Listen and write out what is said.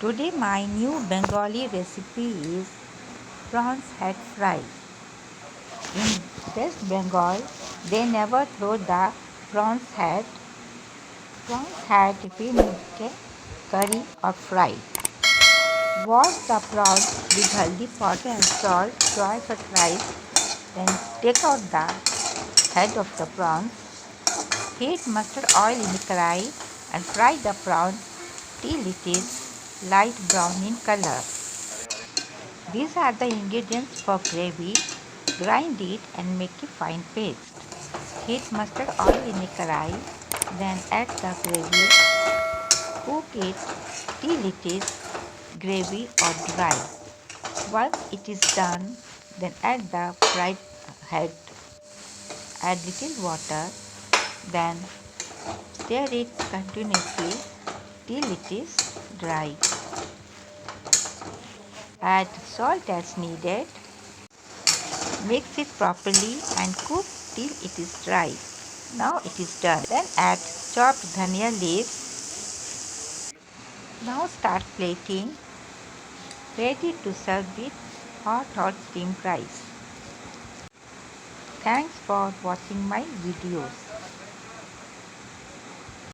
Today my new Bengali recipe is prawns head fry. In West Bengal, they never throw the prawns head. Prawns head been in curry or fried. Wash the prawns with haldi powder and salt twice or thrice. Then take out the head of the prawns. Heat mustard oil in the karahi and fry the prawns till it is light brown in color. These are the ingredients for gravy. Grind it and make a fine paste. Heat mustard oil in a karahi, then add the gravy. Cook it till it is gravy or dry. Once it is done, then add the fried head. Add little water, then stir it continuously till it is dry. Add salt as needed. Mix it properly and cook till it is dry. Now it is done. Then add chopped dhania leaves. Now start plating. Ready to serve with hot steamed rice. Thanks for watching my videos.